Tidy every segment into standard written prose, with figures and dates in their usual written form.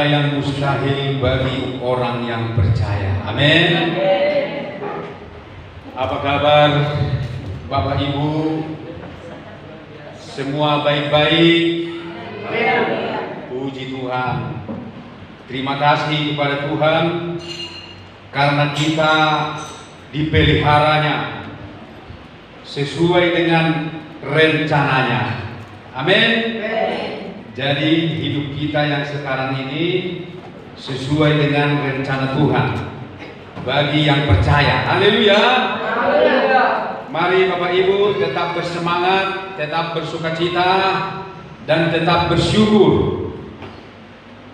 yang mustahil bagi orang yang percaya. Amin. Apa kabar Bapak Ibu? Semua baik-baik? Puji Tuhan. Terima kasih kepada Tuhan karena kita dipeliharanya sesuai dengan rencananya. Amin. Jadi hidup kita yang sekarang ini sesuai dengan rencana Tuhan bagi yang percaya. Haleluya. Mari Bapak Ibu tetap bersemangat, tetap bersukacita, dan tetap bersyukur.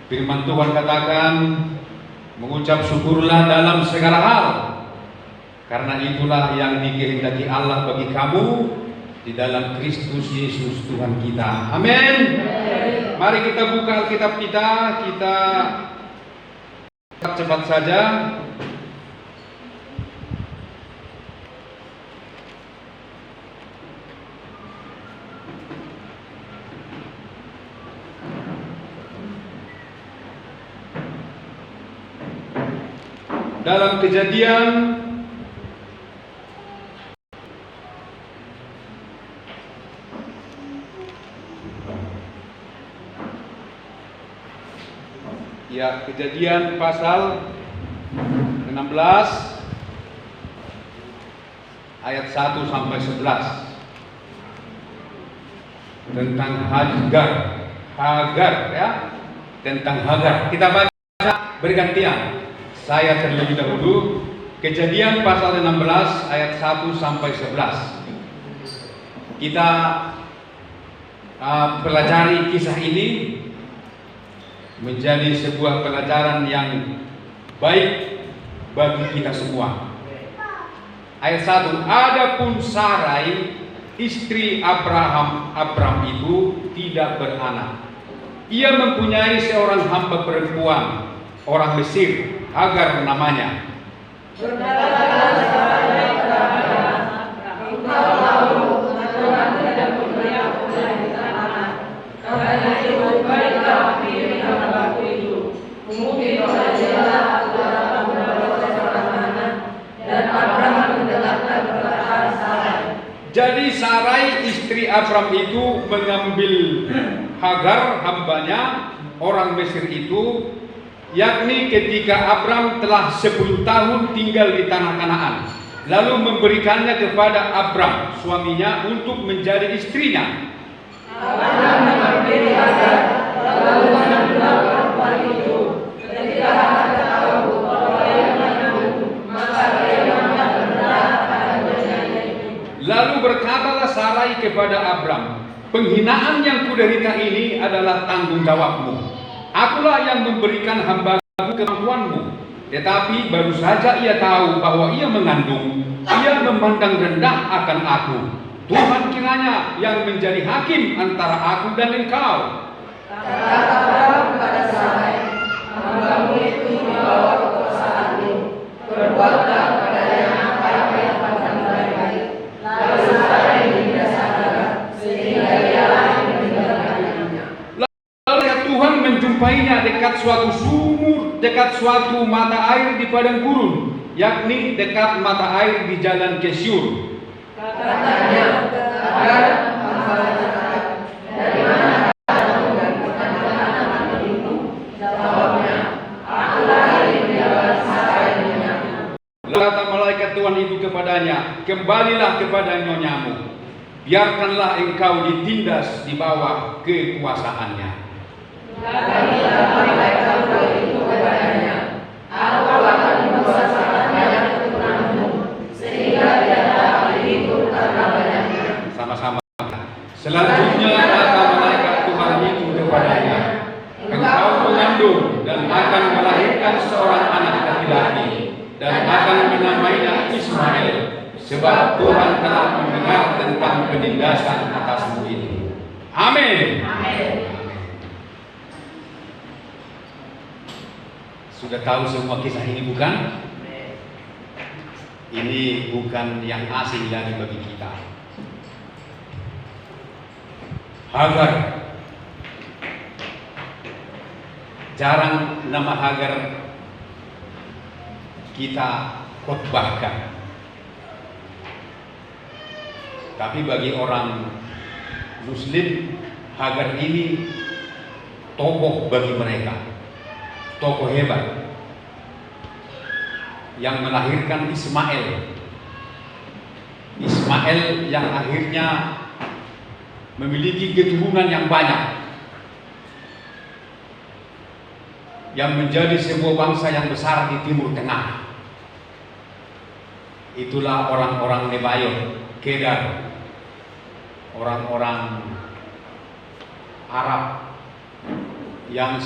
Firman Tuhan katakan, mengucap syukurlah dalam segala hal, karena itulah yang dikehendaki Allah bagi kamu di dalam Kristus Yesus Tuhan kita. Amin. Mari kita buka Alkitab kita cepat saja. Dalam Kejadian Kejadian pasal 16 ayat 1 sampai 11 tentang Hagar ya, tentang Hagar. Kita baca bergantian. Saya terlebih dahulu. Kejadian pasal 16 ayat 1 sampai 11. Kita pelajari kisah ini menjadi sebuah pelajaran yang baik bagi kita semua. Ayat 1, adapun Sarai istri Abram itu tidak beranak. Ia mempunyai seorang hamba perempuan orang Mesir, Hagar namanya. Jadi Sarai istri Abram itu mengambil Hagar hambanya orang Mesir itu, yakni ketika Abram telah 10 tahun tinggal di tanah Kanaan, lalu memberikannya kepada Abram suaminya untuk menjadi istrinya. Abram mengambil Hagar lalu menanggung perempuan itu. Ketika Hagar tahu bahwa ia mengandung, maka ia memberontak pada berjanji itu. Lalu berkatalah Sarai kepada Abram, penghinaan yang kuderita ini adalah tanggung jawabmu. Akulah yang memberikan hambaku kemampuanmu. Tetapi baru saja ia tahu bahwa ia mengandung, ia memandang rendah akan aku. Tuhan kiranya yang menjadi hakim antara aku dan engkau. Kata Abram kepada Sarai, hambamu itu membawa kepuasaanmu, perbuatlah padanya apa yang pandang baik. Lalu Sarai tidak sadar, sehingga ia meninggalkannya. Lalu Tuhan menjumpainya dekat suatu sumur, dekat suatu mata air di padang gurun, yakni dekat mata air di jalan Kesyur. Katanya, Hagar, dari mana kamu dan anak-anak ibu? Jawabnya, aku lahir di dalam Sarai nyonya. Kata malaikat Tuhan itu kepadanya, kembalilah kepada nyonyamu, biarkanlah engkau ditindas di bawah kekuasaannya. Katanya malaikat Tuhan itu kepadanya, aku akan menguasakannya keturunanmu, sehingga dia dapat dihitung karena banyaknya. Sama-sama. Selanjutnya kata malaikat Tuhan itu kepadanya, engkau mengandung dan akan melahirkan seorang anak laki-laki, dan akan menamainya Ismail, sebab Tuhan telah mendengar tentang penindasan atasmu itu. Amin. Amin. Sudah tahu semua kisah ini bukan? Ini bukan yang asing lagi bagi kita. Hagar jarang nama Hagar kita khotbahkan. Tapi bagi orang Muslim, Hagar ini tokoh bagi mereka, tokoh hebat yang melahirkan Ismail. Ismail yang akhirnya memiliki keturunan yang banyak, yang menjadi sebuah bangsa yang besar di Timur Tengah. Itulah orang-orang Nebaioth, Kedar, orang-orang Arab yang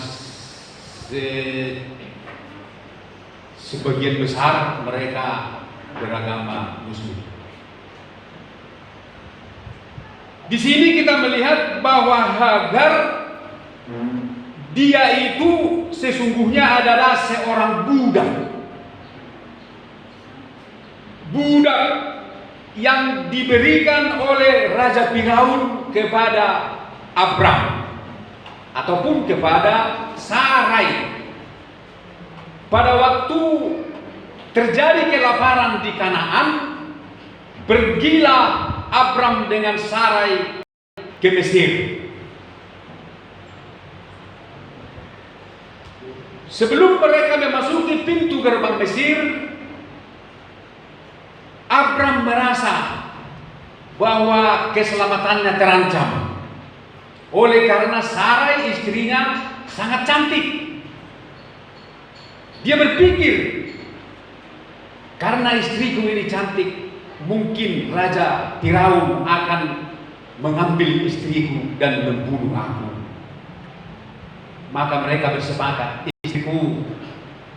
sebagian besar mereka beragama Muslim. Di sini kita melihat bahwa Hagar, dia itu sesungguhnya adalah seorang budak. Budak yang diberikan oleh Raja Firaun kepada Abram ataupun kepada Sarai. Pada waktu terjadi kelaparan di Kanaan, pergilah Abram dengan Sarai ke Mesir. Sebelum mereka memasuki pintu gerbang Mesir, Abram merasa bahwa keselamatannya terancam oleh karena Sarai istrinya sangat cantik. Dia berpikir, karena istriku ini cantik, mungkin Raja Firaun akan mengambil istriku dan membunuh aku. Maka mereka bersepakat, istriku,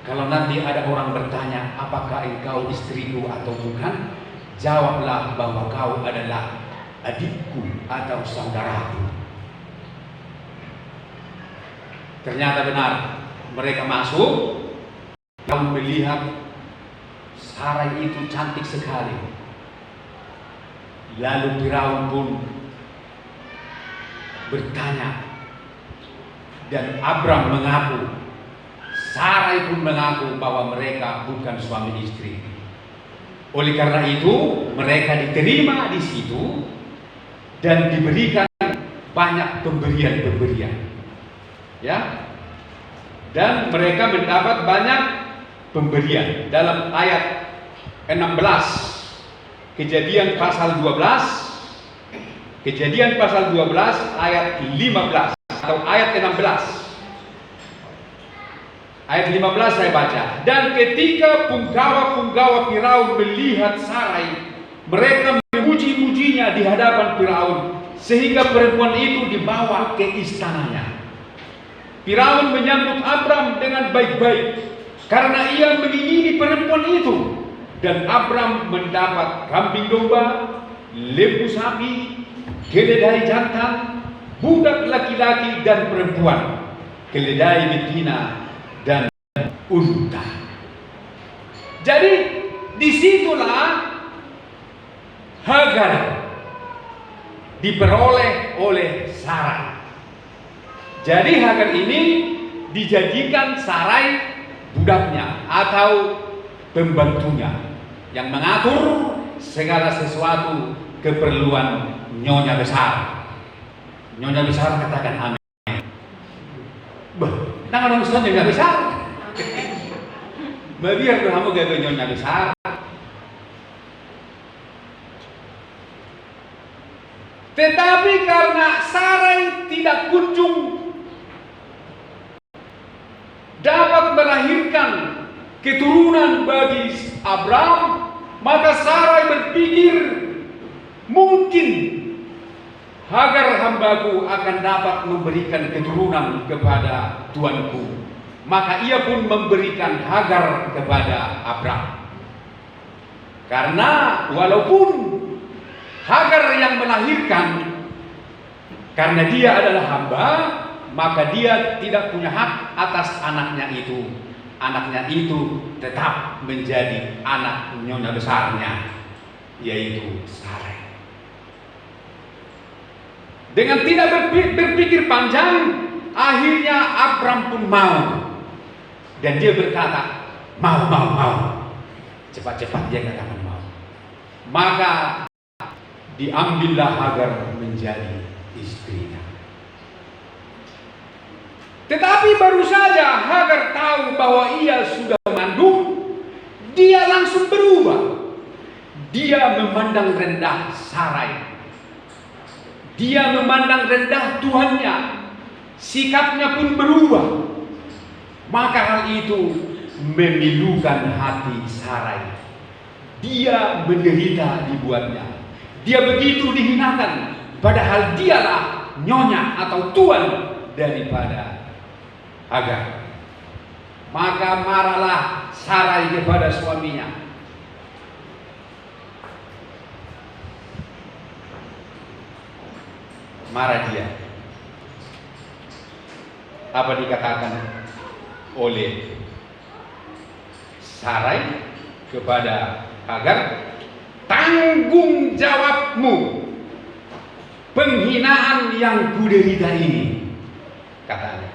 kalau nanti ada orang bertanya, apakah engkau istriku atau bukan, jawablah bahwa kau adalah adikku atau saudaraku. Ternyata benar, mereka masuk, lalu melihat Sarai itu cantik sekali. Lalu Firaun pun bertanya, dan Abram mengaku, Sarai pun mengaku bahwa mereka bukan suami istri. Oleh karena itu, mereka diterima di situ dan diberikan banyak pemberian-pemberian. Ya. Dan mereka mendapat banyak pemberian. Dalam ayat 16 Kejadian pasal 12, Kejadian pasal 12 ayat 15 atau ayat 16. Ayat 15 saya baca. Dan ketika punggawa-punggawa Firaun melihat Sarai, mereka memuji-mujinya di hadapan Firaun, sehingga perempuan itu dibawa ke istananya. Firaun menyambut Abram dengan baik-baik karena ia mengingini perempuan itu. Dan Abram mendapat kambing domba, lembu sapi, keledai jantan, budak laki-laki dan perempuan, keledai betina dan unta. Jadi disitulah Hagar diperoleh oleh Sarai. Jadi Hagar ini dijadikan Sarai budaknya atau pembantunya yang mengatur segala sesuatu keperluan nyonya besar. Nyonya besar katakan amin. Bah, tangan Ustaz nyonya besar. Biar kamu gagal nyonya besar. Tetapi karena Sarai tidak kunjung dapat melahirkan keturunan bagi Abram, maka Sarai berpikir mungkin Hagar hambaku akan dapat memberikan keturunan kepada tuanku. Maka ia pun memberikan Hagar kepada Abram. Karena walaupun Hagar yang melahirkan, karena dia adalah hamba, maka dia tidak punya hak atas anaknya itu. Anaknya itu tetap menjadi anak nyonya besarnya, yaitu Sarai. Dengan tidak berpikir panjang, Akhirnya Abram pun mau. Dan dia berkata, mau. Cepat-cepat dia katakan mau. Maka diambillah Hagar menjadi istrinya. Tetapi baru saja Hagar tahu bahwa ia sudah mengandung, dia langsung berubah. Dia memandang rendah Sarai. Dia memandang rendah Tuhannya. Sikapnya pun berubah. Maka hal itu memilukan hati Sarai. Dia menderita dibuatnya. Dia begitu dihinakan, padahal dialah nyonya atau tuan daripada Hagar. Maka marahlah Sarai kepada suaminya. Marah dia. Apa dikatakan oleh Sarai kepada Hagar? Tanggung jawabmu penghinaan yang kuderita ini, katanya.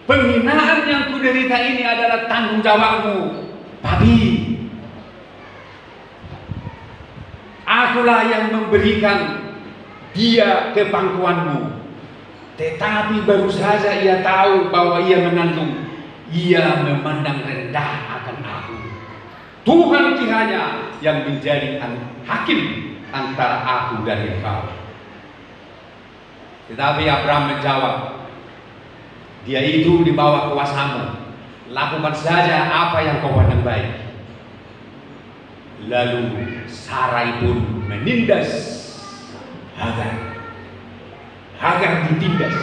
Penghinaan yang kuderita ini adalah tanggung jawabmu, Papi. Akulah yang memberikan dia ke pangkuanmu. Tetapi baru saja ia tahu bahwa ia mengandung, ia memandang rendah akan aku. Tuhan kiranya yang menjadi hakim antara aku dan engkau. Tetapi Abram menjawab, dia itu di bawah kuasamu. Lakukan saja apa yang kau pandang baik. Lalu Sarai pun menindas Hagar. Hagar ditindas.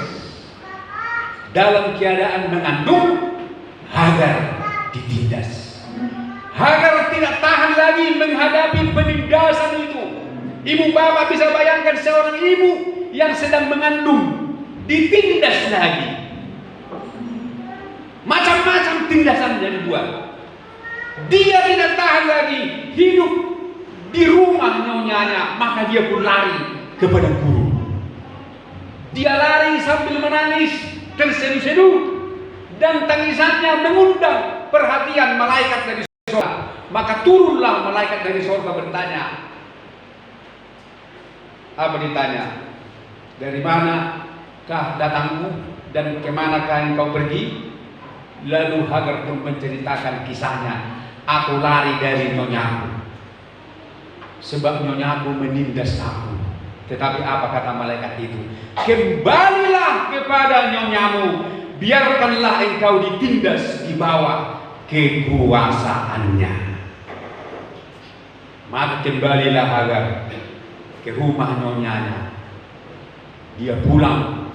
Dalam keadaan mengandung, Hagar ditindas. Hagar tidak tahan lagi menghadapi penindasan itu. Ibu bapak bisa bayangkan seorang ibu yang sedang mengandung ditindas lagi. Macam-macam tindasan yang dibuat. Dia tidak tahan lagi hidup di rumah nyonyanya, maka dia pun lari kepada guru. Dia lari sambil menangis, terseduh-seduh, dan tangisannya mengundang perhatian malaikat dari surga. Maka turunlah malaikat dari surga bertanya. Apa ditanya? Dari manakah datangmu dan kemanakah engkau pergi? Lalu Hagar pun menceritakan kisahnya. Aku lari dari nyonyaku, sebab nyonyaku menindas aku. Tetapi apa kata malaikat itu? Kembalilah kepada nyonyamu, biarkanlah engkau ditindas di bawah kekuasaannya. Maka kembalilah Hagar ke rumah nyonyanya. Dia pulang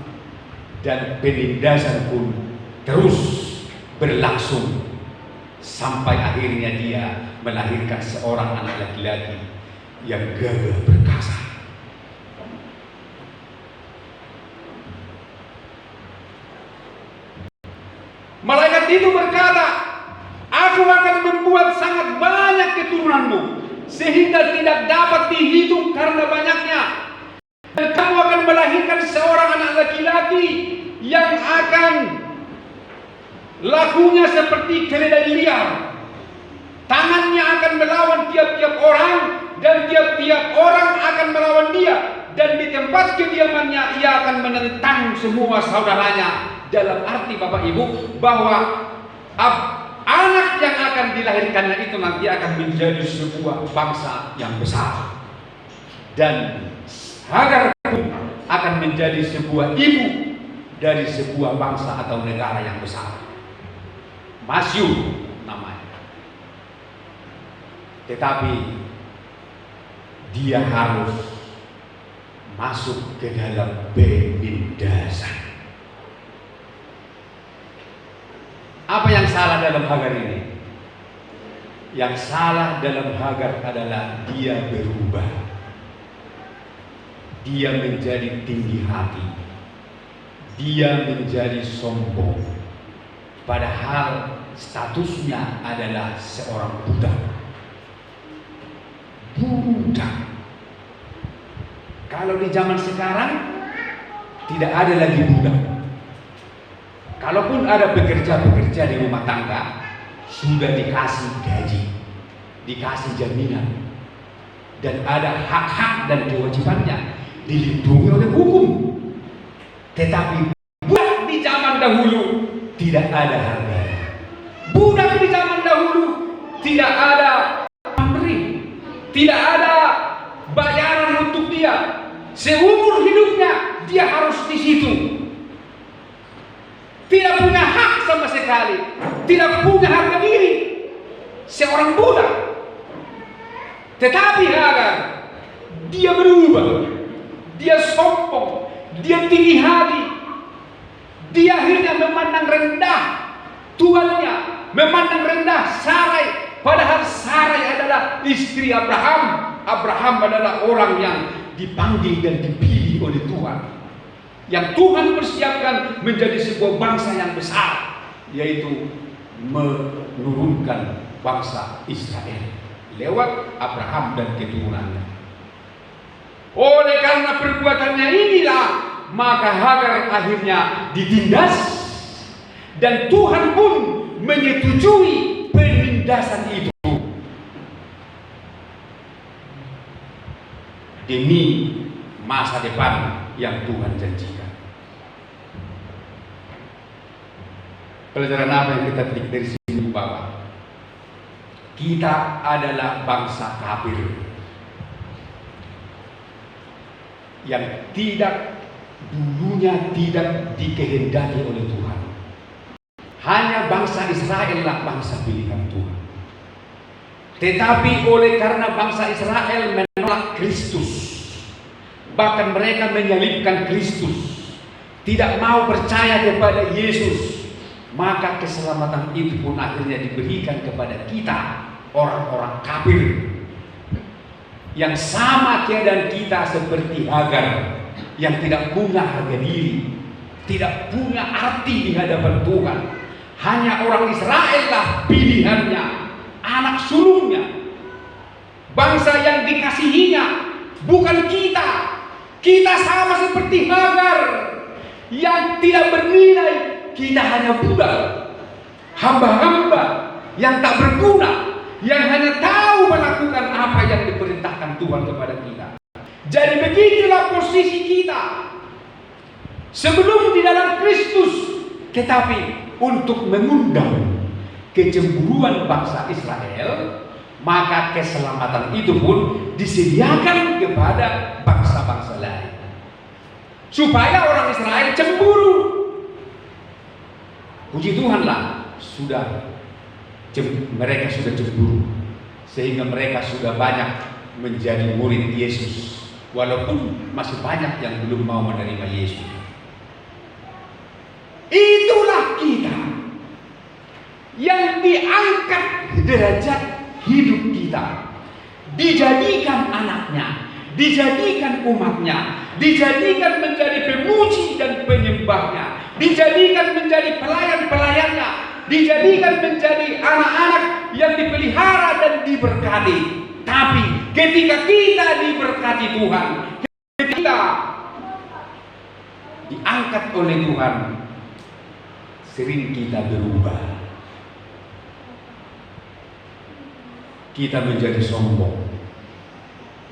dan penindasan pun terus berlangsung sampai akhirnya dia melahirkan seorang anak laki-laki yang gagah perkasa. Malaikat itu berkata, aku akan membuat sangat banyak keturunanmu sehingga tidak dapat dihitung karena banyaknya. Dan kamu akan melahirkan seorang anak laki-laki yang akan lakunya seperti keledai liar. Tangannya akan melawan tiap-tiap orang dan tiap-tiap orang akan melawan dia. Dan di tempat kediamannya ia akan menentang semua saudaranya. Dalam arti Bapak Ibu bahwa anak yang akan dilahirkannya itu nanti akan menjadi sebuah bangsa yang besar. Dan Hagar pun akan menjadi sebuah ibu dari sebuah bangsa atau negara yang besar. Masyhur namanya. Tetapi dia harus masuk ke dalam penindasan. Apa yang salah dalam Hagar ini? Yang salah dalam Hagar adalah dia berubah. Dia menjadi tinggi hati. Dia menjadi sombong. Padahal statusnya adalah seorang budak. Budak. Kalau di zaman sekarang, Tidak ada lagi budak. Kalaupun ada pekerja-pekerja di rumah tangga, sudah dikasih gaji, dikasih jaminan, dan ada hak-hak dan kewajibannya, dilindungi oleh hukum. Tetapi budak di zaman dahulu tidak ada harganya. Budak di zaman dahulu tidak ada pamrih, tidak ada bayaran untuk dia. Seumur hidupnya dia harus di situ. Tidak punya hak sama sekali, tidak punya harga diri seorang budak. Tetapi Hagar, dia berubah, dia sombong, dia tinggi hati, dia akhirnya memandang rendah tuannya, memandang rendah Sarai, padahal Sarai adalah istri Abraham. Abraham adalah orang yang dipanggil dan dipilih oleh Tuhan, yang Tuhan persiapkan menjadi sebuah bangsa yang besar, yaitu menurunkan bangsa Israel lewat Abraham dan keturunannya. Oleh karena perbuatannya inilah, maka Hagar akhirnya ditindas, dan Tuhan pun menyetujui penindasan itu demi masa depan yang Tuhan janjikan. Pelajaran apa yang kita petik dari sini, Bapak? Kita adalah bangsa kafir yang dulunya tidak dikehendaki oleh Tuhan. Hanya bangsa Israel lah bangsa pilihan Tuhan. Tetapi oleh karena bangsa Israel menolak Kristus, bahkan mereka menyalibkan Kristus, tidak mau percaya kepada Yesus, maka keselamatan itu pun akhirnya diberikan kepada kita, orang-orang kafir yang sama keadaan kita seperti Hagar, yang tidak punya harga diri, tidak punya arti di hadapan Tuhan. Hanya orang Israel lah pilihannya, anak sulungnya, bangsa yang dikasihinya, bukan kita. Kita sama seperti Hagar yang tidak bernilai. Kita hanya budak, hamba-hamba yang tak berguna, yang hanya tahu melakukan apa yang diperintahkan Tuhan kepada kita. Jadi begitulah posisi kita sebelum di dalam Kristus. Tetapi untuk mengundang kecemburuan bangsa Israel, maka keselamatan itu pun disediakan kepada bangsa-bangsa lain, supaya orang Israel cemburu. Puji Tuhanlah, mereka sudah cemburu, sehingga mereka sudah banyak menjadi murid Yesus, walaupun masih banyak yang belum mau menerima Yesus. Itulah kita yang diangkat derajat hidup kita, dijadikan anaknya, dijadikan umatnya, dijadikan menjadi pemuji dan penyembahnya, dijadikan menjadi pelayan-pelayannya, dijadikan menjadi anak-anak yang dipelihara dan diberkati. Tapi ketika kita diberkati Tuhan, ketika diangkat oleh Tuhan, sering kita berubah. Kita menjadi sombong,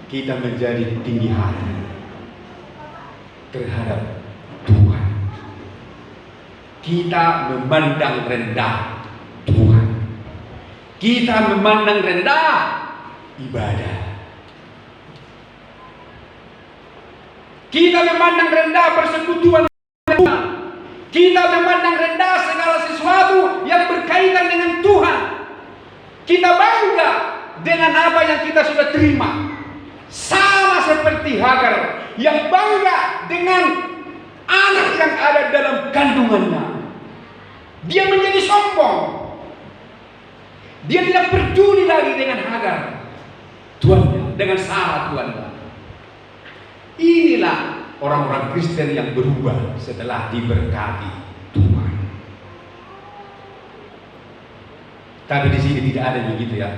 kita menjadi tinggi hati terhadap Tuhan. Kita memandang rendah Tuhan. Kita memandang rendah ibadah. Kita memandang rendah persekutuan Tuhan. Kita memandang rendah segala sesuatu yang berkaitan dengan Tuhan. Kita bangga dengan apa yang kita sudah terima. Sama seperti Hagar yang bangga dengan anak yang ada dalam kandungannya. Dia menjadi sombong. Dia tidak peduli lagi dengan Hagar, tuannya, dengan Sarah, tuannya. Inilah orang-orang Kristen yang berubah setelah diberkati Tuhan. Tapi di sini tidak ada begitu ya.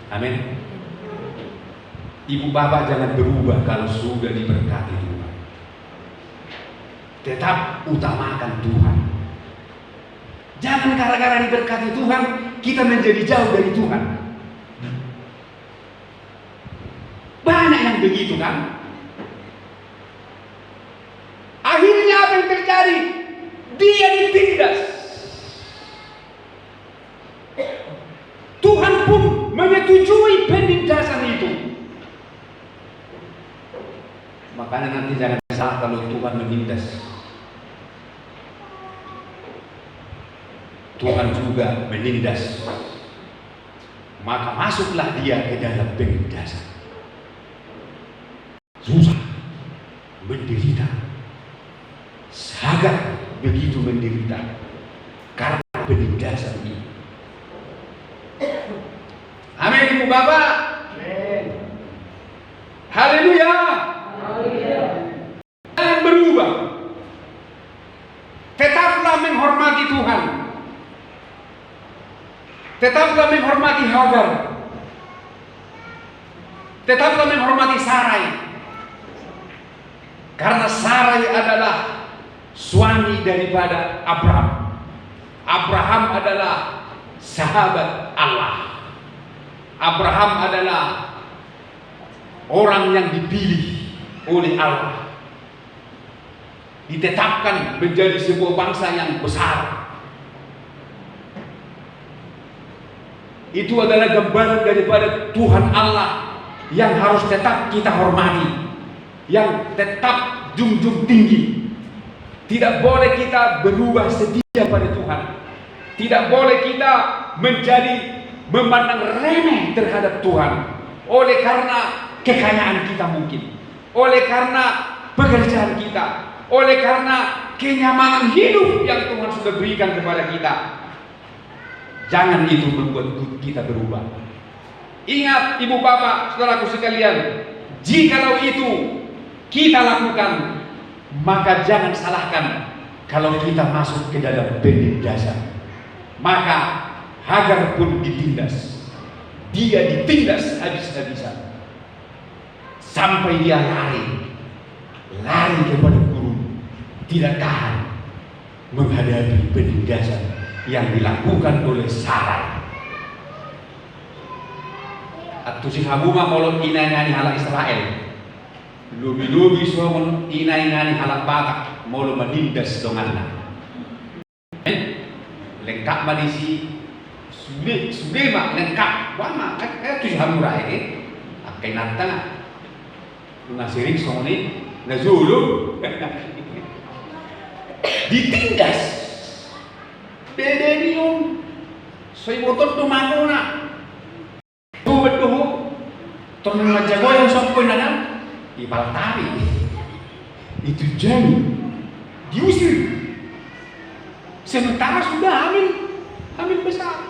Amin. Ibu bapak jangan berubah kalau sudah diberkati Tuhan. tetap utamakan Tuhan. Jangan gara-gara diberkati Tuhan kita menjadi jauh dari Tuhan. Banyak yang begitu kan. Akhirnya apa yang terjadi? Dia ditindas. Tuhan pun menyetujui penindasan itu. Makanya nanti jangan salah kalau Tuhan menindas. Tuhan juga menindas. Maka masuklah dia ke dalam penindasan. Susah, menderita, sangat begitu menderita karena penindasan ini. Amin, Ibu Bapak. Haleluya. Jangan berubah. Tetaplah menghormati Tuhan. Tetaplah menghormati Hagar. Tetaplah menghormati Sarai. Karena Sarai adalah suami daripada Abraham. Abraham adalah sahabat Allah. Abraham adalah orang yang dipilih oleh Allah. Ditetapkan menjadi sebuah bangsa yang besar. Itu adalah gambaran daripada Tuhan Allah yang harus tetap kita hormati, yang tetap junjung tinggi. Tidak boleh kita berubah setia pada Tuhan. Tidak boleh kita menjadi memandang remeh terhadap Tuhan oleh karena kekayaan kita mungkin, oleh karena pekerjaan kita, oleh karena kenyamanan hidup yang Tuhan sudah berikan kepada kita. Jangan itu membuat kita berubah. Ingat Ibu Bapak, saudaraku sekalian, jikalau itu kita lakukan, maka jangan salahkan kalau kita masuk ke dalam penindasan. Maka Hagar pun ditindas. Dia ditindas habis-habisan sampai dia lari kepada gurun, tidak tahan menghadapi penindasan yang dilakukan oleh Sarai. Atau si Habuma molot inai-inai halak Israel, lubi-lubi semua inai-inai halak Batak molo menindas donganna. Lengkap malisi sudah mak lengkap, wama kan tu si Hamura ini, akai nata, nasirik soni, nazulu, ditindas. Bedenium, soy botol tumakuna, betuh, tornang majago yang sokoi nana, ibaltari, itu jadi diusir. Sementara sudah hamil besar,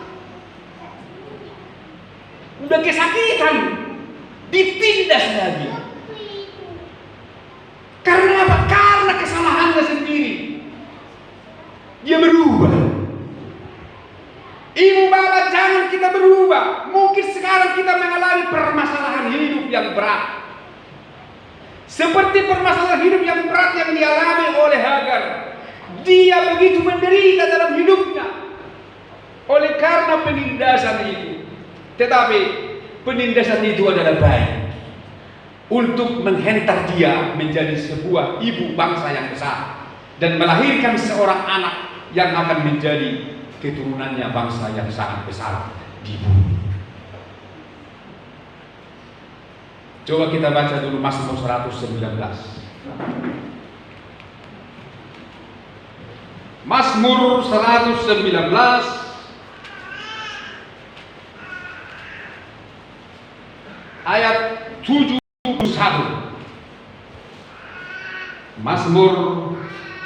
udah kesakitan, ditindas lagi. Karena apa? Karena kesalahannya sendiri. Dia berubah. Ibu Bapak, jangan kita berubah. Mungkin sekarang kita mengalami permasalahan hidup yang berat, seperti permasalahan hidup yang berat yang dialami oleh Hagar. Dia begitu menderita dalam hidupnya oleh karena penindasan itu. Tetapi penindasan itu adalah baik untuk menghentar dia menjadi sebuah ibu bangsa yang besar dan melahirkan seorang anak yang akan menjadi keturunannya bangsa yang sangat besar di bumi. Coba kita baca dulu Mazmur 119. Mazmur 119 ayat 71. Mazmur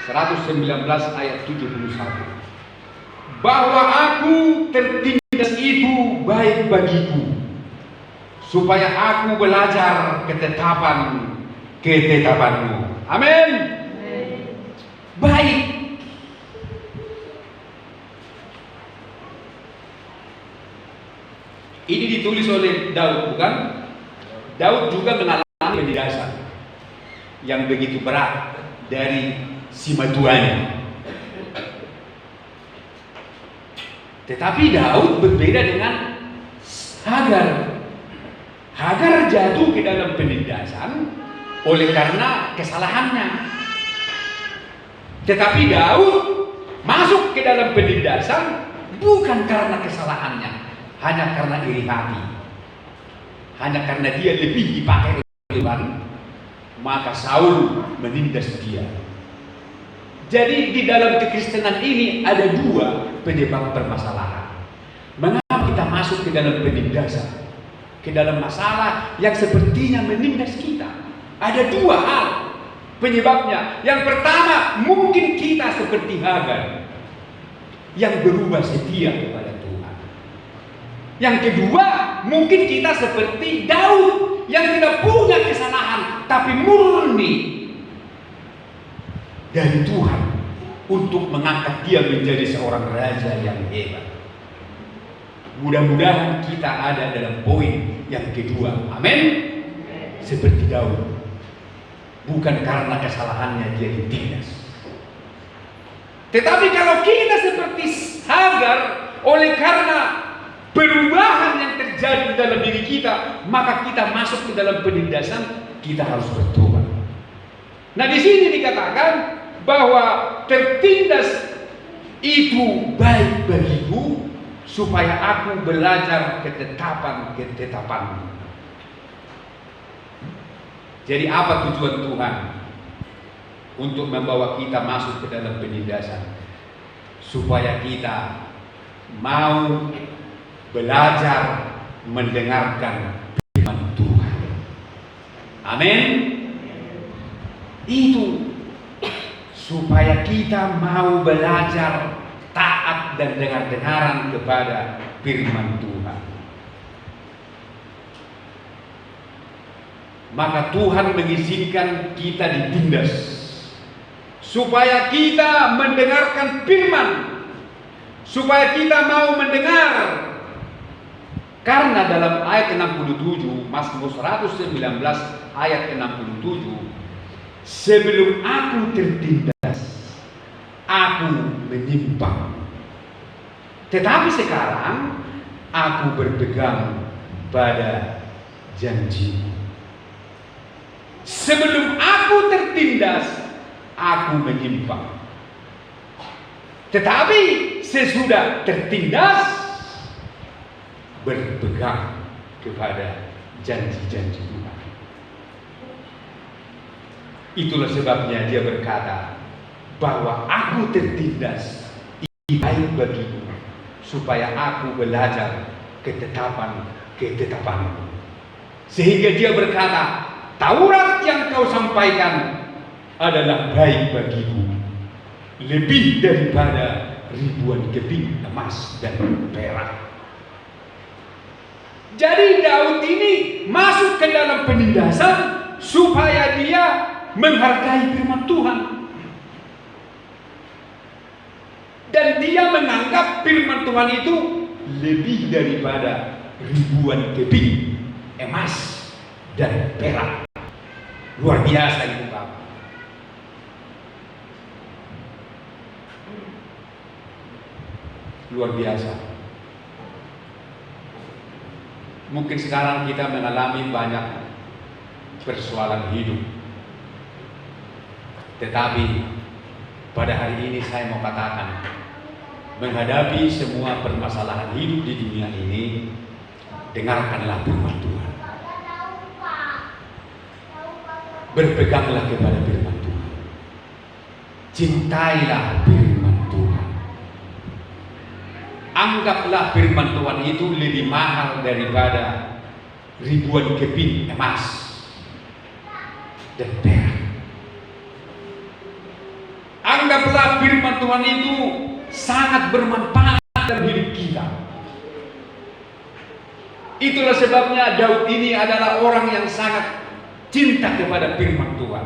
119 ayat 71. Bahwa aku tertindas itu baik bagiku, supaya aku belajar ketetapanmu. Amin. Baik. Ini ditulis oleh Daud, bukan? Daud juga mengalami penindasan yang begitu berat dari si matuanya. Tetapi Daud berbeda dengan Hagar. Hagar jatuh ke dalam penindasan oleh karena kesalahannya. Tetapi Daud masuk ke dalam penindasan bukan karena kesalahannya, hanya karena iri hati. Hanya karena dia lebih dipakai oleh Tuhan, maka Saul menindas dia. Jadi di dalam kekristenan ini ada dua penyebab permasalahan. Mengapa kita masuk ke dalam penindasan? Ke dalam masalah yang sepertinya menindas kita. Ada dua hal penyebabnya. Yang pertama, mungkin kita seperti Hagar yang berubah setia kepada Tuhan. Yang kedua, mungkin kita seperti Daud yang tidak punya kesalahan tapi murni dari Tuhan untuk mengangkat dia menjadi seorang raja yang hebat. Mudah-mudahan kita ada dalam poin yang kedua. Amin. Seperti Daud. Bukan karena kesalahannya dia ditindas. Tetapi kalau kita seperti Hagar, oleh karena perubahan yang terjadi dalam diri kita, maka kita masuk ke dalam penindasan, kita harus bertobat. Nah, di sini dikatakan bahwa tertindas itu baik bagiku supaya aku belajar ketetapan. Jadi apa tujuan Tuhan untuk membawa kita masuk ke dalam penindasan? Supaya kita mau belajar mendengarkan firman Tuhan. Amin. Itu supaya kita mau belajar taat dan dengar-dengaran kepada firman Tuhan. Maka Tuhan mengizinkan kita ditindas supaya kita mendengarkan firman, supaya kita mau mendengar. Karena dalam ayat 67, Mazmur 119 ayat 67, sebelum aku tertindas, aku menyimpang, tetapi sekarang aku berpegang pada janji-Mu. Sebelum aku tertindas, aku menyimpang, tetapi sesudah tertindas, berpegang kepada janji-janji Tuhan. Itulah sebabnya dia berkata bahwa aku tertindas ini baik bagiku supaya aku belajar ketetapan-ketetapan-Mu. Sehingga dia berkata, Taurat yang kau sampaikan adalah baik bagiku, lebih daripada ribuan keping emas dan perak. Jadi Daud ini masuk ke dalam penindasan supaya dia menghargai firman Tuhan. Dan dia menganggap firman Tuhan itu lebih daripada ribuan keping emas dan perak. Luar biasa itu Bapak. Luar biasa. Mungkin sekarang kita mengalami banyak persoalan hidup. Tetapi pada hari ini saya mau katakan, menghadapi semua permasalahan hidup di dunia ini, dengarkanlah firman Tuhan. Berpeganglah kepada firman Tuhan. Cintailah firman Tuhan. Anggaplah firman Tuhan itu lebih mahal daripada ribuan keping emas dan perak. Anggaplah firman Tuhan itu sangat bermanfaat dalam hidup kita. Itulah sebabnya Daud ini adalah orang yang sangat cinta kepada firman Tuhan.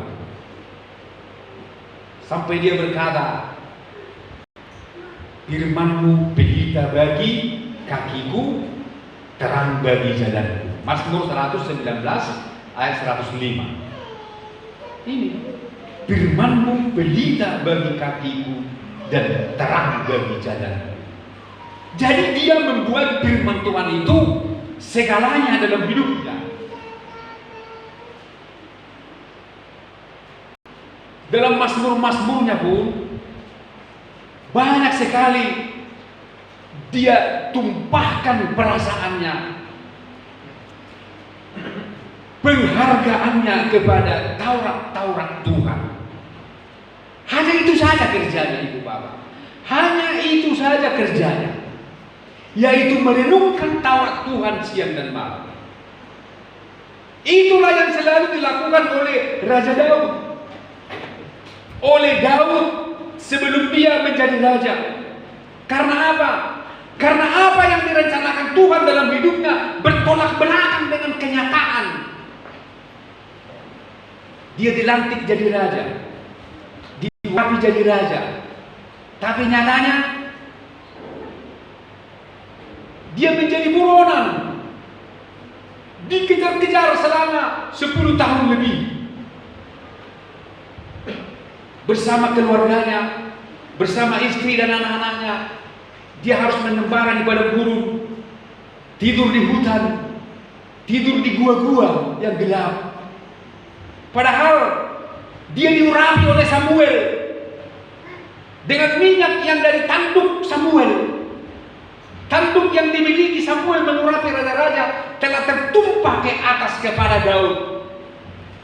Sampai dia berkata, firman-Mu pelita bagi kakiku, terang bagi jalanku. Mazmur 119 ayat 105. Ini firman-Mu pelita bagi kakiku dan terang bagi jalanku. Jadi dia membuat firman Tuhan itu segalanya dalam hidupnya. Dalam mazmur-mazmurnya pun banyak sekali dia tumpahkan perasaannya, penghargaannya kepada Taurat Tuhan. Hanya itu saja kerjanya Ibu Bapak. Hanya itu saja kerjanya, yaitu merenungkan Taurat Tuhan siang dan malam. Itulah yang selalu dilakukan oleh Raja Daud. Oleh Daud sebelum dia menjadi raja. Karena apa? Karena apa yang direncanakan Tuhan dalam hidupnya bertolak belakang dengan kenyataan. Dia dilantik jadi raja, diurapi jadi raja, tapi nyatanya dia menjadi buronan, dikejar-kejar selama 10 tahun lebih. Bersama keluarganya, bersama istri dan anak-anaknya, dia harus menembara di padang gurun, tidur di hutan, tidur di gua-gua yang gelap. Padahal dia diurapi oleh Samuel dengan minyak yang dari tanduk Samuel. Tanduk yang dimiliki Samuel mengurapi raja-raja telah tertumpah ke atas kepada Daud.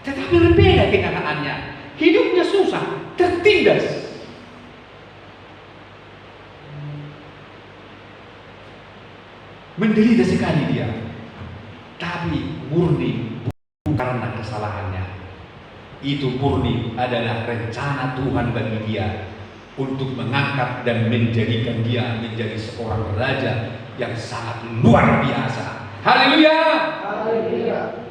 Tetapi berbeda kenyataannya. Hidupnya susah, tertindas. Menderita sekali dia. Tapi murni bukan karena kesalahannya. Itu murni adalah rencana Tuhan bagi dia untuk mengangkat dan menjadikan dia menjadi seorang raja yang sangat luar biasa. Haleluya. Haleluya.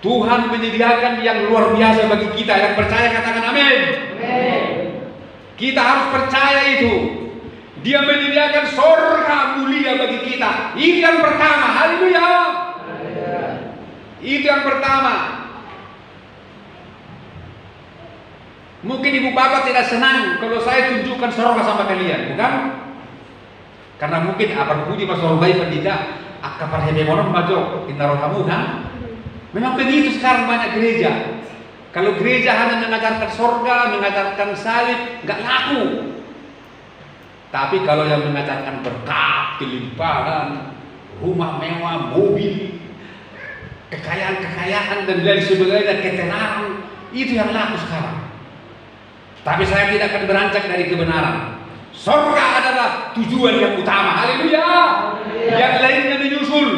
Tuhan menyediakan yang luar biasa bagi kita. Yang percaya katakan amin. Amin. Kita harus percaya itu. Dia menyediakan surga mulia bagi kita. Itu yang pertama. Haleluya. Itu yang pertama. Mungkin ibu bapak tidak senang kalau saya tunjukkan surga sama kalian, bukan? Karena mungkin apa puji mas surga pendida akapar hebemonon majo inaro kamu kan? Memang begitu sekarang banyak gereja. Kalau gereja hanya mengajarkan surga, mengajarkan salib, nggak laku. Tapi kalau yang mengajarkan berkat, kelimpahan, rumah mewah, mobil, kekayaan dan lain sebagainya, ketenaran, itu yang laku sekarang. Tapi saya tidak akan beranjak dari kebenaran. Surga adalah tujuan yang utama. Haleluya. Yang lainnya menyusul.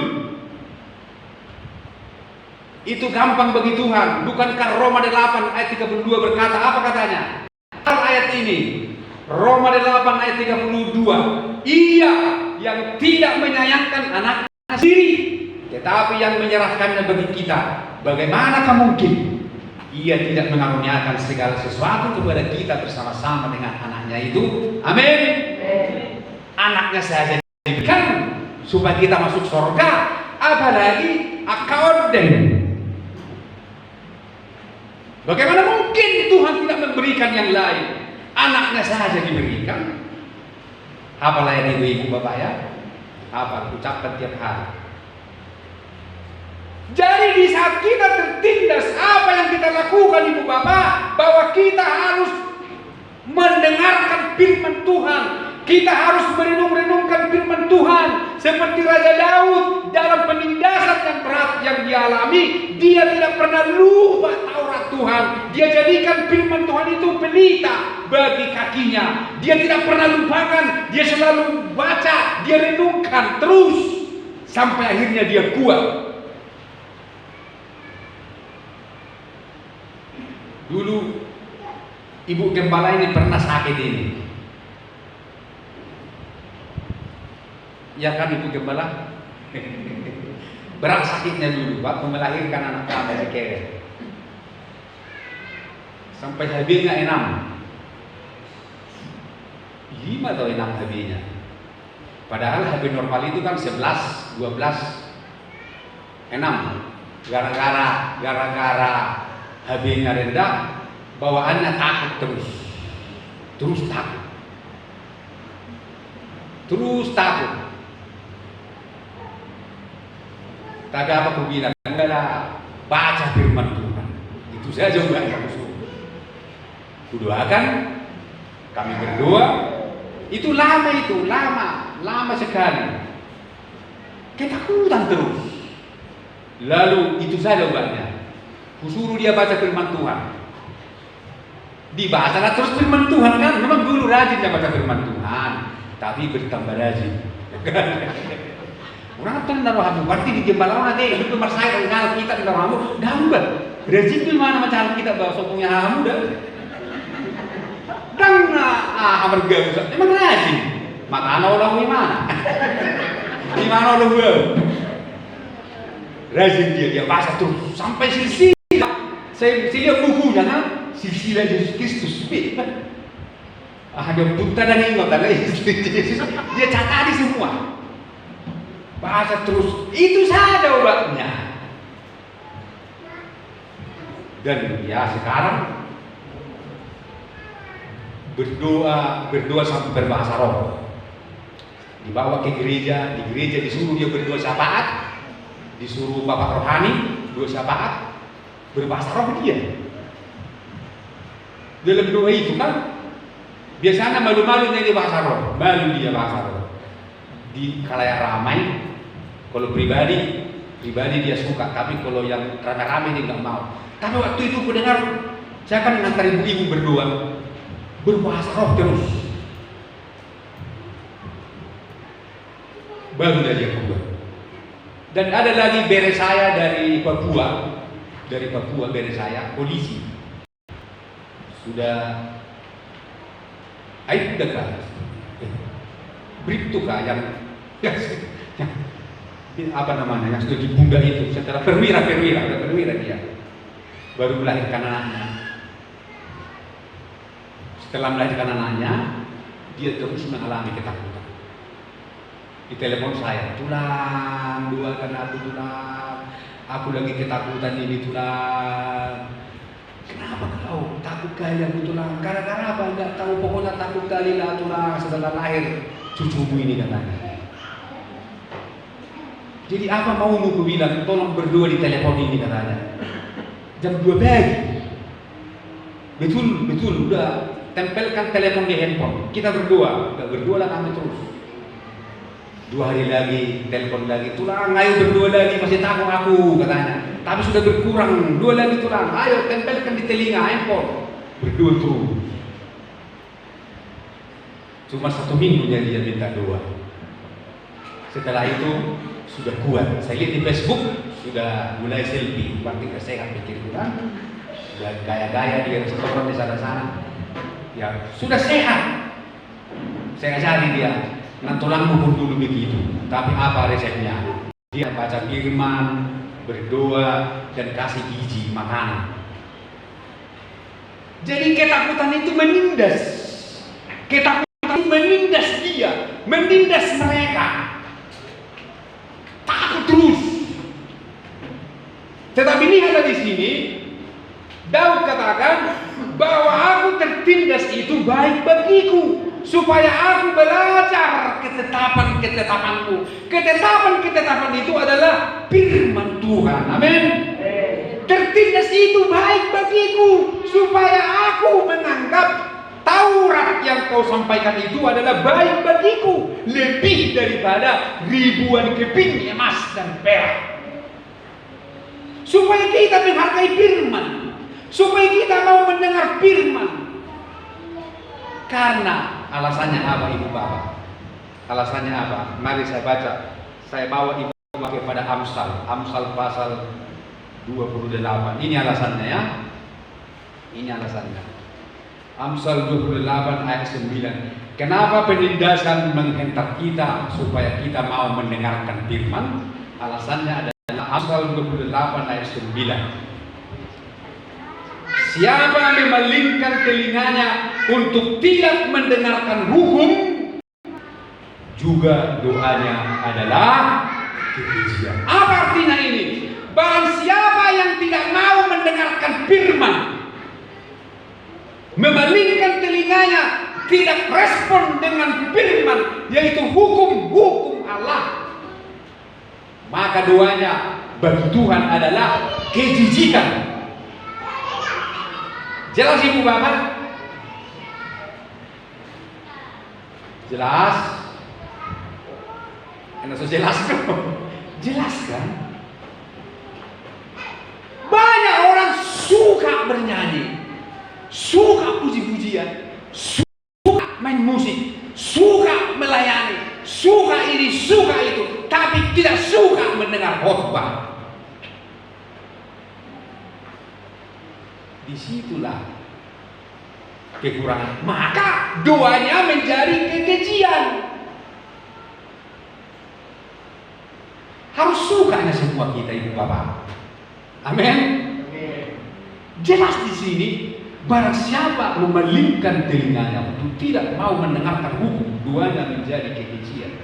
Itu gampang bagi Tuhan. Bukankah Roma 8 ayat 32 berkata apa katanya? Ayat ini Roma 8 ayat 32, ia yang tidak menyayangkan anaknya sendiri tetapi yang menyerahkannya bagi kita, bagaimanakah mungkin ia tidak mengaruniakan segala sesuatu kepada kita bersama-sama dengan anaknya itu? Amin. Anaknya saja diberikan supaya kita masuk surga, apalagi akauden. Bagaimana mungkin Tuhan tidak memberikan yang lain? Anaknya saja diberikan. Apalah yang itu ibu bapak ya? Apa ucapkan tiap hari. Jadi di saat kita tertindas, apa yang kita lakukan ibu bapak? Bahwa kita harus mendengarkan firman Tuhan. Kita harus merenung-renungkan firman Tuhan. Seperti Raja Daud dalam penindasan yang berat yang dia alami, dia tidak pernah lupa Taurat Tuhan. Dia jadikan firman Tuhan itu pelita bagi kakinya. Dia tidak pernah lupakan. Dia selalu baca, dia renungkan terus sampai akhirnya dia kuat. Dulu ibu gembala ini pernah sakit ini. Ya kan ibu gembala? Berat sakitnya dulu waktu melahirkan anak kami si Kere. Sampai habisnya 5 atau 6 habisnya. Padahal habis normal itu kan 11, 12, 6. Gara-gara habisnya rendah, bawaannya takut terus takut, terus takut. Tapi apa aku bilang? Enggak ada, baca firman Tuhan. Itu saja udah yang suruh. Kudoakan, kami berdoa. Itu lama sekali. Ketakutan terus. Lalu itu saja obatnya. Kusuruh dia baca firman Tuhan. Dibacalah terus firman Tuhan kan. Memang dulu rajin dia baca firman Tuhan, tapi bertambah rajin. Orang tuh naruh hamu, berarti di jembatan nanti itu masalah dengan kita di hamu, dambat. Rajin tuh mana macam kita bawa sopungnya hamu dah. Dan hamar gak emang rajin. Makanya orang di mana? Di mana orang gue? Rajin dia baca terus sampai silsilah. Saya lihat bukunya kan, silsilah Yesus Kristus. Ada buta dan ingat ada Yesus. Dia catati semua. Baca terus, itu saja obatnya. Dan ya sekarang berdoa sampai berbahasa roh. Dibawa ke gereja, di gereja disuruh dia berdoa syafaat, disuruh bapak rohani berdoa syafaat, berbahasa roh dia. Dalam doa itu kan biasanya malu-malu dia bahasa roh, malu dia bahasa roh. Di khalayak ramai, kalau pribadi dia suka, tapi kalau yang rame-rame dia nggak mau. Tapi waktu itu aku dengar, saya kan ngantar ibu-ibu berdoa, berbahasa roh terus. Baru dia keluar. Dan ada lagi bere saya dari Papua bere saya, polisi. Sudah, ayo udah kan? Bribtu kah yang apa namanya yang sudah di pundak itu, setelah perwira dia baru melahirkan anaknya. Setelah melahirkan anaknya, dia terus mengalami ketakutan. Di telepon saya, tulang, doakan aku tulang, aku lagi ketakutan ini tulang. Kenapa kau takut kali aku tulang? Gara-gara apa? Enggak tahu, pokoknya takut kali lah tulang setelah lahir cucumu ini katanya. Jadi apa mau aku bilang, tolong berdoa di telepon ini katanya. Jam 2 pagi. Betul, udah tempelkan telepon di handphone. Kita berdoa, lah kami terus. 2 hari lagi, telepon lagi, tulang, ayo berdoa lagi, masih takut aku katanya. Tapi sudah berkurang, 2 lagi tulang, ayo tempelkan di telinga handphone. Berdoa terus. Cuma 1 minggu dia minta doa. Setelah itu sudah kuat. Saya lihat di Facebook sudah mulai selfie, berarti sehat pikir kan. Sudah gaya-gaya di restoran di sana-sana. Ya sudah sehat. Saya cari dia. Nah tulangmu pun dulu begitu. Tapi apa resepnya? Dia baca firman, berdoa, dan kasih gizi makanan. Jadi ketakutan itu menindas. Ketakutan itu menindas dia, menindas mereka. Takut terus. Tetapi lihatlah di sini, Daud katakan bahwa aku tertindas itu baik bagiku, supaya aku belajar ketetapanku. Ketetapan itu adalah firman Tuhan. Amin. Tertindas itu baik bagiku, supaya aku menganggap Taurat yang kau sampaikan itu adalah baik bagiku, lebih daripada ribuan keping emas dan perak. Supaya kita menghargai firman, supaya kita mau mendengar firman. Karena alasannya apa ibu bapak? Alasannya apa? Mari saya baca. Saya bawa ibu bapak kepada Amsal pasal 28. Ini alasannya ya. Ini alasannya. Amsal 28 ayat 9. Kenapa penindasan menghentak kita supaya kita mau mendengarkan firman? Alasannya adalah Amsal 28 ayat 9. Siapa memalingkan telinganya untuk tidak mendengarkan hukum, juga doanya adalah kekejian. Apa artinya ini? Barang siapa yang tidak mau mendengarkan firman, memalingkan telinganya, tidak respon dengan firman, yaitu hukum-hukum Allah, maka doanya bagi Tuhan adalah kejijikan. Jelas Ibu Bapak? Jelas? Enak so jelas dong. Jelas kan? Banyak orang suka bernyanyi, suka puji-pujian, suka main musik, suka melayani, suka ini, suka itu, tapi tidak suka mendengar khotbah. Disitulah kekurangan. Maka doanya menjadi kekejian. Harus sukanya semua kita Ibu Bapak. Amin. Jelas di sini, barang siapa memalingkan telinganya untuk tidak mau mendengarkan hukum, doanya menjadi kekejian.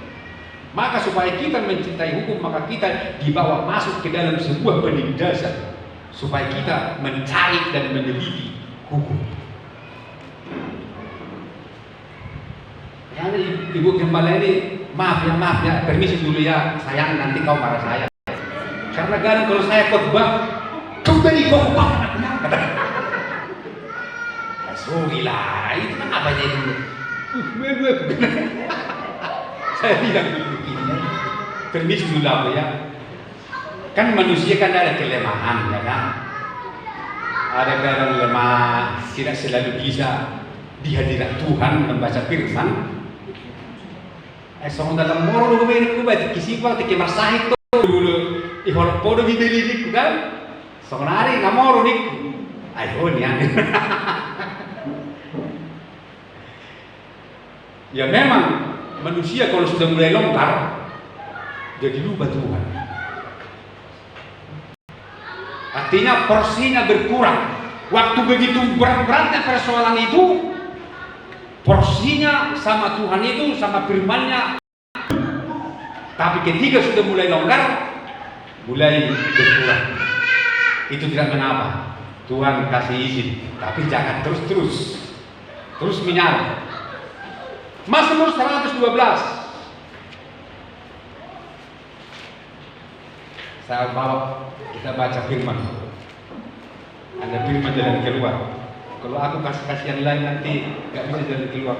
Maka supaya kita mencintai hukum, maka kita dibawa masuk ke dalam sebuah penindasan, supaya kita mencari dan meneliti hukum. Karena Ibu Gembala ini, maaf ya, permisi dulu ya, sayang nanti kau marah saya. Karena kadang kalau saya khotbah, kau tadi khotbah, kata. Sorry lah, itu kan apa aja itu? Saya bilang begini, permisi dulu apa ya? Kan manusia kan ada kelemahan, ya kan? Ada kadang lemah, tidak selalu bisa di hadirat Tuhan membaca firman. Soalnya dalam moro lu begini baca kisipal teki marsahit tuh dulu ihol podo bibeli nih kan? Soalnya hari nggak moro nih, ayo nih ya. Ya memang manusia kalau sudah mulai longgar jadi lupa Tuhan. Artinya porsinya berkurang. Waktu begitu berat-beratnya persoalan itu, porsinya sama Tuhan itu, sama firman-Nya. Tapi ketika sudah mulai longgar, mulai berkurang. Itu tidak mengapa. Tuhan kasih izin, tapi jangan terus menyala. Mazmur 112. Saya bawa, kita baca firman. Ada firman jalan keluar. Kalau aku kasih-kasihan lain nanti gak bisa jalan keluar.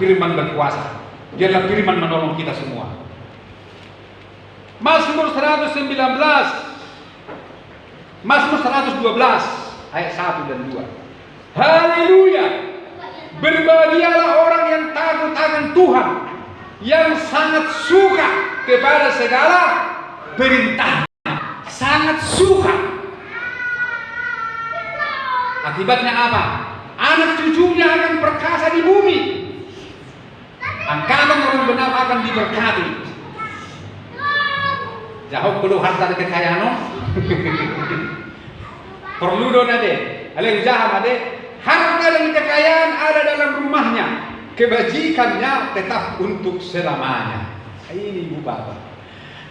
Firman berkuasa. Biarlah firman menolong kita semua. Mazmur 119, Mazmur 112 ayat 1 dan 2. Haleluya! Berbahagialah orang yang takut akan Tuhan, yang sangat suka kepada segala perintah. Sangat suka. Akibatnya apa? Anak cucunya akan perkasa di bumi. Angkatan orang benar akan diberkati. Jauh perlu harta kekayaan. Perlu don ade. Aleng jaham ade. Harta dan kekayaan ada dalam rumahnya. Kebajikannya tetap untuk selamanya. Ini Ibu Bapak.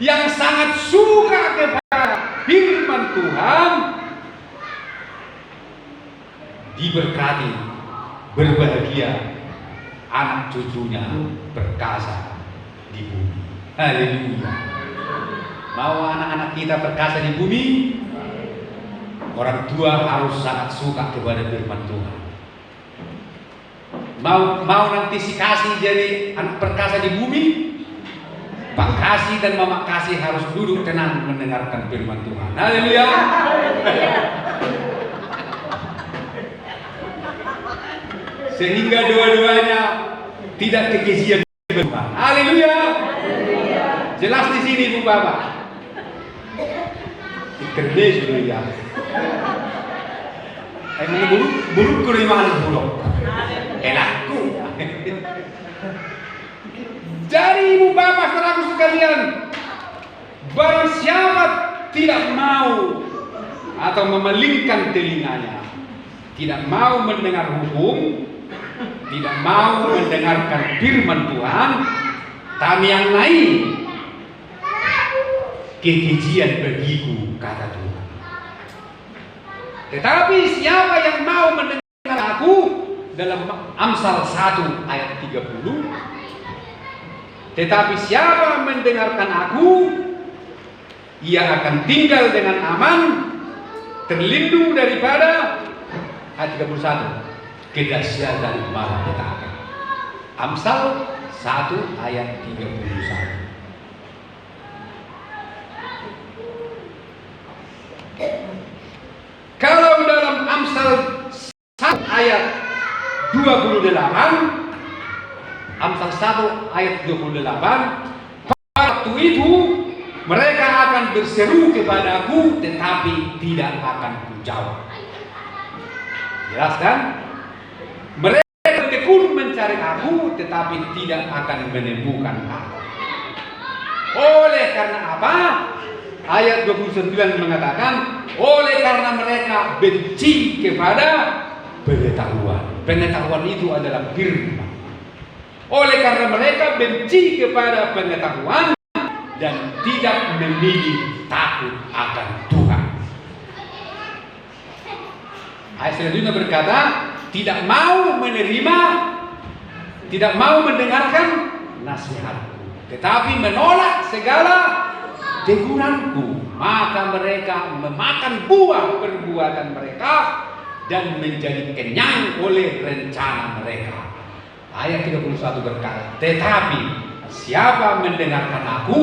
Yang sangat suka kepada firman Tuhan diberkati, berbahagia, anak cucunya perkasa di bumi. Haleluya. Mau anak-anak kita perkasa di bumi, orang tua harus sangat suka kepada firman Tuhan. Mau nanti si kasih jadi anak perkasa di bumi, Pak Kasih dan Mama Kasih harus duduk tenang mendengarkan firman Tuhan. Haleluya. Sehingga dua-duanya tidak kekejian Tuhan. Haleluya. Jelas di sini Bu Bapak. Kerja sudah ya. Buruk kuriman bulog. Enakku. Jadi Ibu Bapak saudaraku sekalian, barang siapa tidak mau atau memalingkan telinganya, tidak mau mendengar hukum, tidak mau mendengarkan firman Tuhan, kami yang lain, kekejian bagiku, kata Tuhan. Tetapi siapa yang mau mendengar aku dalam Amsal 1 ayat 30, tetapi siapa mendengarkan aku, ia akan tinggal dengan aman, terlindung daripada ayat 31, kedahsyatan malapetaka. Amsal 1 ayat 31. Kalau dalam Amsal 1 ayat 28, Amsal 1 ayat 28, waktu itu mereka akan berseru kepadaku tetapi tidak akan kujawab. Jelas kan? Mereka bertekun mencari aku tetapi tidak akan menemukan aku. Oleh karena apa? Ayat 29 mengatakan, oleh karena mereka benci kepada pengetahuan. Pengetahuan itu adalah firman. Oleh karena mereka benci kepada pengetahuan dan tidak memiliki takut akan Tuhan. Ayat selanjutnya berkata, tidak mau menerima, tidak mau mendengarkan nasihatku, tetapi menolak segala teguranku, maka mereka memakan buah perbuatan mereka dan menjadi kenyang oleh rencana mereka. Ayat 31 berkata, tetapi siapa mendengarkan aku,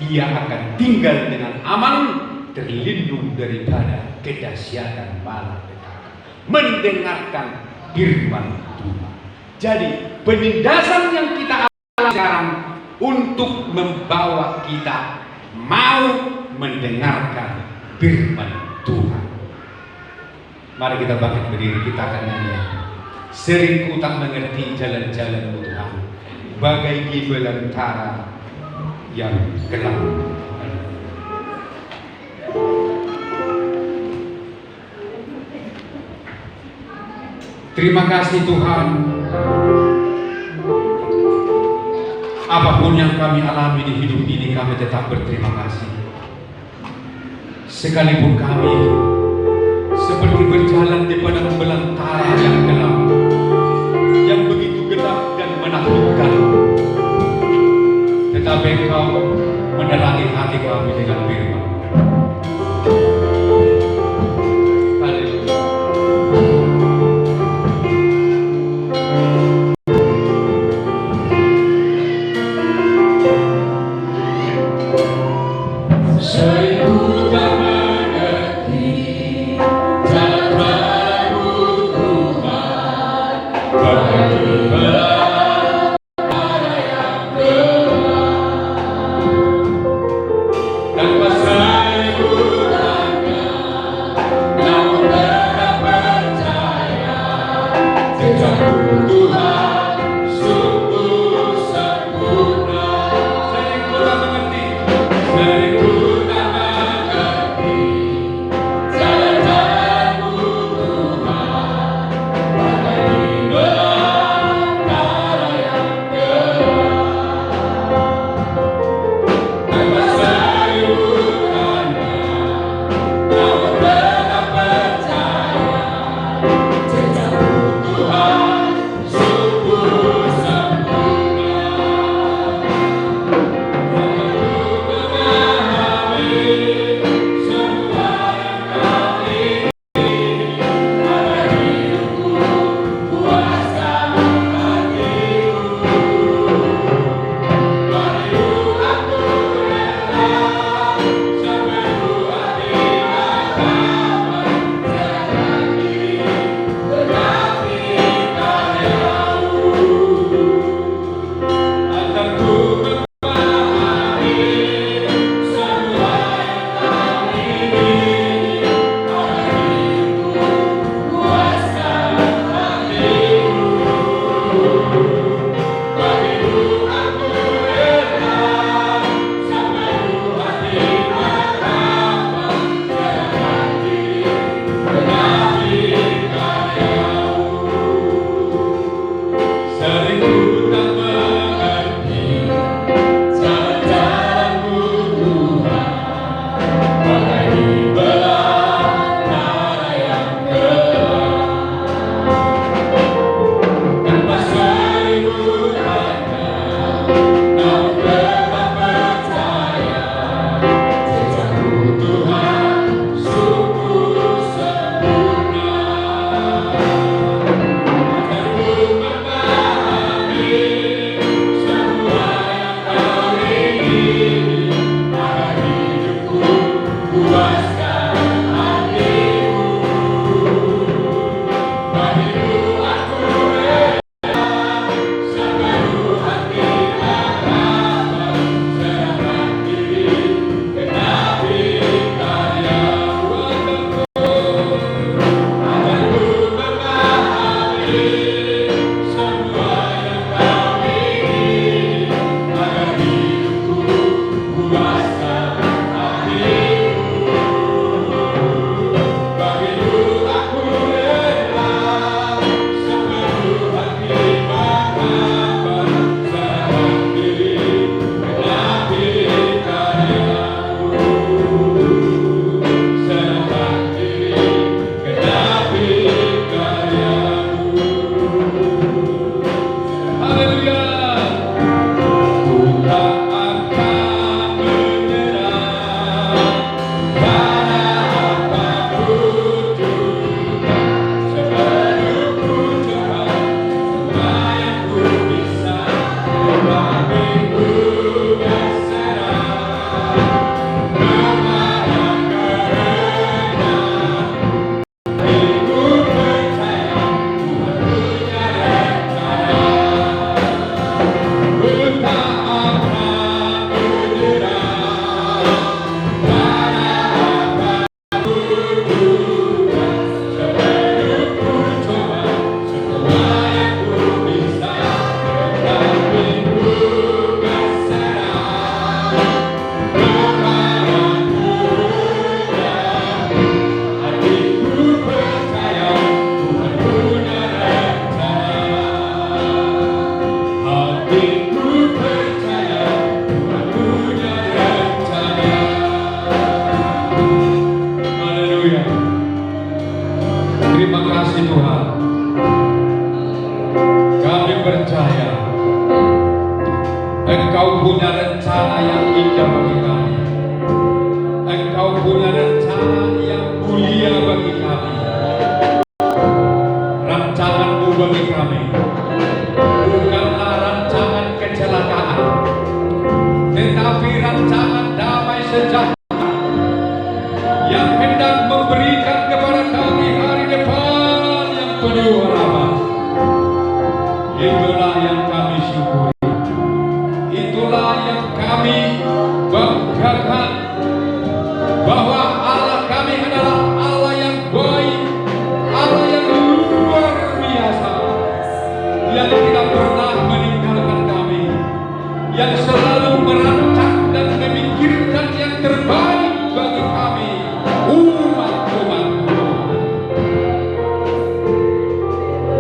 ia akan tinggal dengan aman, terlindung daripada kedahsyatan malapetaka. Mendengarkan firman Tuhan. Jadi penindasan yang kita alami sekarang untuk membawa kita mau mendengarkan firman Tuhan. Mari kita bangkit berdiri, kita akan nyanyi. Sering ku tak mengerti jalan-jalan Tuhan, bagai di belantara yang gelap. Terima kasih Tuhan. Apapun yang kami alami di hidup ini, kami tetap berterima kasih. Sekalipun kami seperti berjalan di padang belantara yang gelap, yang begitu gelap dan menakutkan, tetapi Engkau menerangi hati kami dengan firman. Terima kasih Tuhan. Kami percaya Engkau punya rencana yang indah bagi kami. Engkau punya rencana yang mulia bagi kami. Rancangan-Mu bagi kami bukanlah rancangan kecelakaan, tetapi rancangan damai sejahtera yang hendak memberikan kepada kami hari depan yang penuh harapan. Itulah yang kami syukuri, itulah yang kami banggakan, bahwa Allah kami adalah Allah yang baik, Allah yang luar biasa, yang tidak pernah meninggalkan kami, yang selalu merancang dan memikirkan yang terbaik bagi kami, umat-umat-Mu.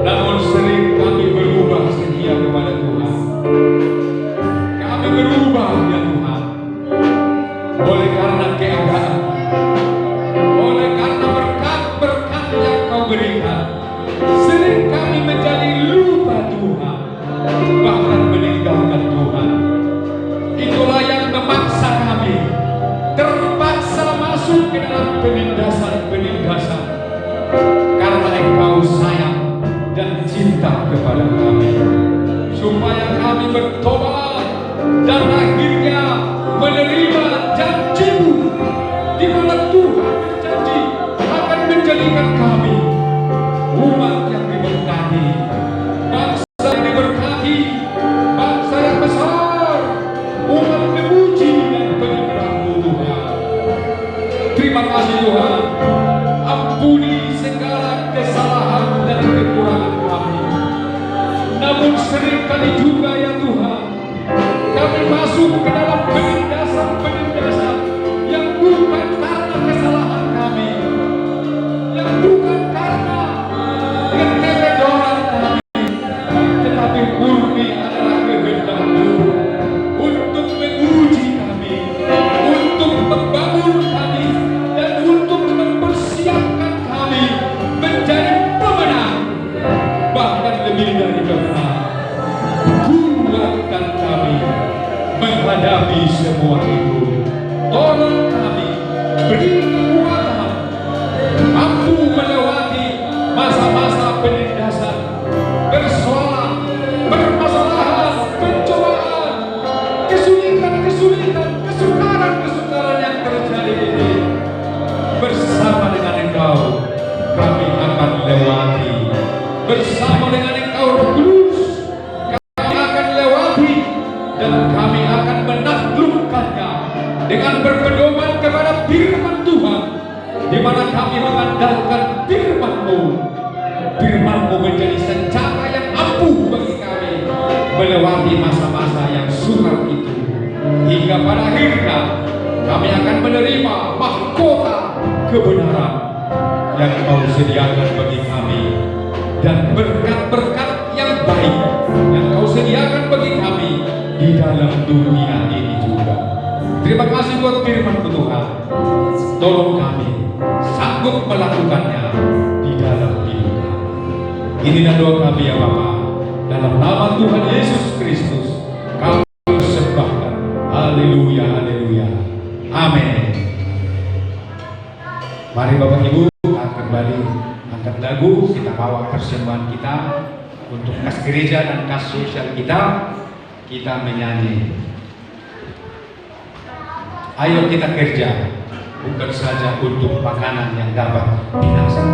Namun sering kami berubah setia kepada Tuhan. Kami berubah ya Tuhan, oleh karena keadaan, oleh karena berkat-berkat yang Kau berikan. Sering kami menjadi lupa Tuhan, bahkan meninggalkan Tuhan. Itulah yang memaksa kami terpaksa masuk ke dalam penindasan-penindasan, karena Engkau sayang dan cinta kepada kami, supaya kami bertobat dan akhirnya menerima janji-Mu, di mana Tuhan berjanji akan menjadikan kami umat yang diberkati, bangsa yang diberkati, bangsa yang besar, umat memuji dan penyembah-Mu Tuhan. Terima kasih Tuhan. Ampuni segala kesalahan dan kekurangan kami. Namun seringkali juga ya Tuhan, kami masuk ke dalam penindasan-penindasan yang bukan karena kesalahan kami, yang bukan karena keteledoran kami, tetapi murni adalah kehendak-Mu untuk menguji kami, untuk membangun kami, dan untuk mempersiapkan kami menjadi pemenang, bahkan lebih dari pemenang. Kuatkan kami menghadapi semua itu. Tolong kami, beri kekuatan, mampu melewati masa-masa penindasan, persoalan, permasalahan, pencobaan, kesulitan-kesulitan, kesukaran-kesukaran yang terjadi ini. Bersama dengan Engkau kami akan lewati. Bersama dengan Engkau Roh Kudus kami akan lewati, dan kami akan menaklukkannya dengan berpedoman kepada firman Tuhan, di mana kami mengandalkan firman-Mu. Firman-Mu menjadi senjata sediakan bagi kami, dan berkat-berkat yang baik yang Kau sediakan bagi kami di dalam dunia ini juga. Terima kasih buat firman Tuhan. Tolong kami sanggup melakukannya di dalam hidup kami. Inilah doa kami ya Bapa, dalam nama Tuhan Yesus Kristus kami persembahkan. Haleluya, haleluya, amin. Mari Bapak Ibu kembali angkat lagu, kita bawa persembahan kita untuk kas gereja dan kas sosial kita menyanyi. Ayo kita kerja, bukan saja untuk makanan yang dapat binasa.